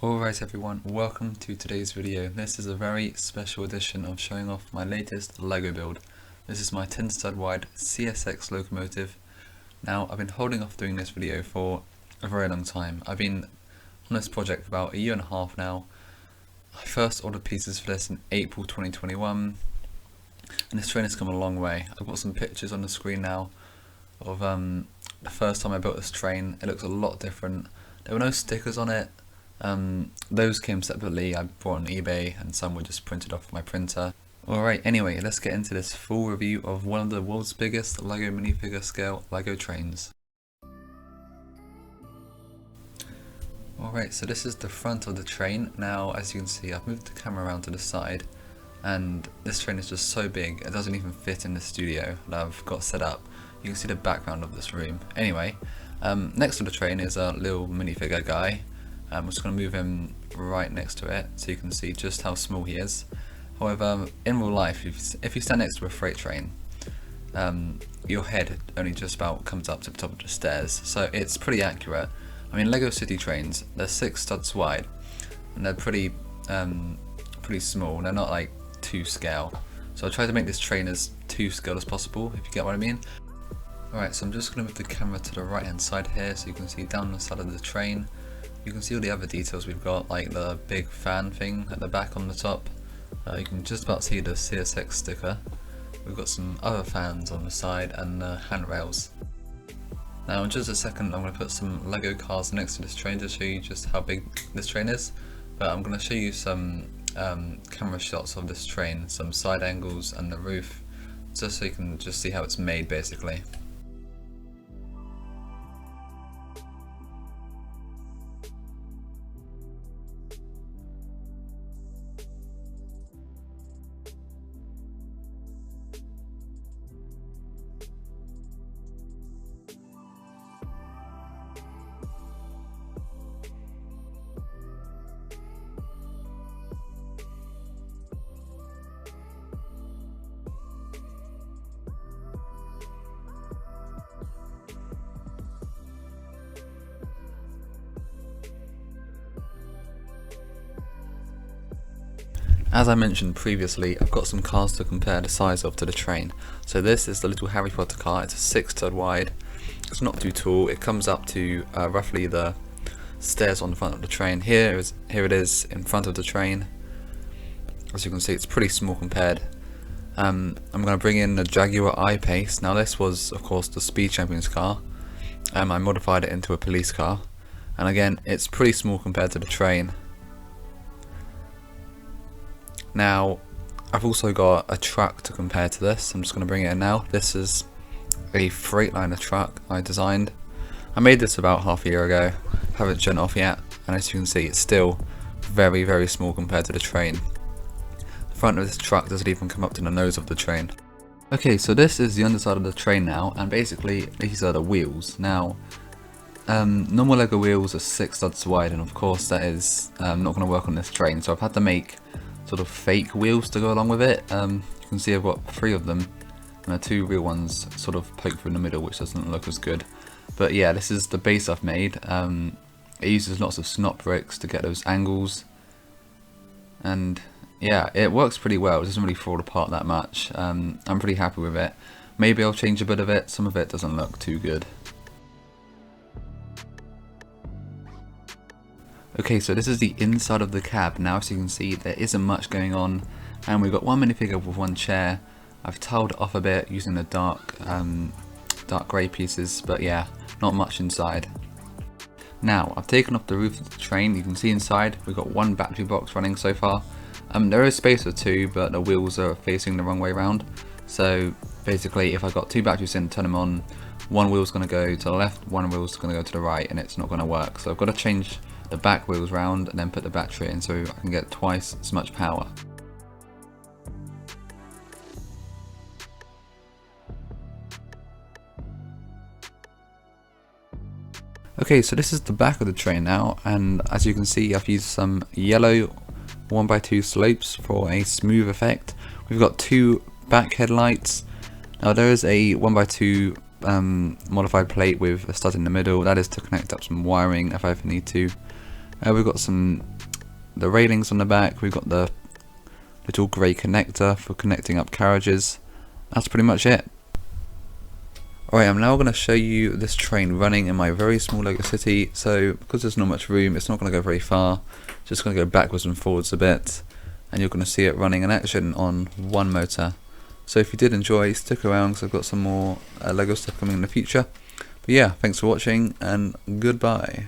Alright everyone, welcome to today's video. This is a very special edition of showing off my latest LEGO build. This is my 10 stud wide CSX Locomotive. Now I've been holding off doing this video for a very long time. I've been on this project for about a year and a half now. I first ordered pieces for this in April 2021 and this train has come a long way. I've got some pictures on the screen now of the first time I built this train. It looks a lot different. There were no stickers on it. Those came separately. I bought on eBay and some were just printed off my printer. Alright, anyway, let's get into this full review of one of the world's biggest LEGO minifigure scale LEGO trains. Alright, so this is the front of the train. Now, as you can see, I've moved the camera around to the side and this train is just so big it doesn't even fit in the studio that I've got set up. You can see the background of this room. Anyway, next to the train is a little minifigure guy. I'm just going to move him right next to it so you can see just how small he is. However, in real life, if you stand next to a freight train, your head only just about comes up to the top of the stairs, so it's pretty accurate. I mean, LEGO City trains, they're 6 studs wide, and they're pretty small. They're not like 2 scale, so I try to make this train as 2 scale as possible, if you get what I mean. Alright, so I'm just going to move the camera to the right hand side here so you can see down the side of the train. You can see all the other details we've got, like the big fan thing at the back on the top. You can just about see the CSX sticker. We've got some other fans on the side and handrails. Now in just a second I'm going to put some LEGO cars next to this train to show you just how big this train is. But I'm going to show you some camera shots of this train, some side angles and the roof, just so you can just see how it's made basically. As I mentioned previously, I've got some cars to compare the size of to the train. So this is the little Harry Potter car. It's a 6 stud wide. It's not too tall. It comes up to roughly the stairs on the front of the train. Here it is in front of the train. As you can see, it's pretty small compared. I'm going to bring in the Jaguar I-Pace. Now this was of course the Speed Champions car. I modified it into a police car. And again, it's pretty small compared to the train. Now, I've also got a truck to compare to this. I'm just going to bring it in now. This is a Freightliner truck I designed. I made this about half a year ago. Haven't shown it off yet, and as you can see, it's still very, very small compared to the train. The front of this truck doesn't even come up to the nose of the train. Okay, so this is the underside of the train now, and basically these are the wheels. Now, normal LEGO wheels are 6 studs wide, and of course that is not going to work on this train. So I've had to make sort of fake wheels to go along with it. You can see I've got 3 of them and the 2 real ones sort of poke through in the middle, which doesn't look as good. But yeah, this is the base I've made. It uses lots of snot bricks to get those angles, and yeah, it works pretty well. It doesn't really fall apart that much. I'm pretty happy with it. Maybe I'll change a bit of it. Some of it doesn't look too good. Okay, so this is the inside of the cab. Now, as you can see, there isn't much going on, and we've got one minifigure with one chair. I've tiled it off a bit using the dark grey pieces, but yeah, not much inside. Now, I've taken off the roof of the train. You can see inside we've got 1 battery box running so far. There is space for 2, but the wheels are facing the wrong way around. So basically, if I've got 2 batteries in, turn them on, one wheel's going to go to the left, one wheel's going to go to the right, and it's not going to work. So I've got to change the back wheels round and then put the battery in so I can get twice as much power. Okay, so this is the back of the train now, and as you can see I've used some yellow 1x2 slopes for a smooth effect. We've got 2 back headlights. Now there is a 1x2 modified plate with a stud in the middle. That is to connect up some wiring if I ever need to. We've got the railings on the back, we've got the little grey connector for connecting up carriages. That's pretty much it. Alright, I'm now going to show you this train running in my very small Lego city. So because there's not much room, it's not going to go very far, just going to go backwards and forwards a bit, and you're going to see it running in action on one motor. So if you did enjoy, stick around because I've got some more Lego stuff coming in the future. But yeah, thanks for watching and goodbye.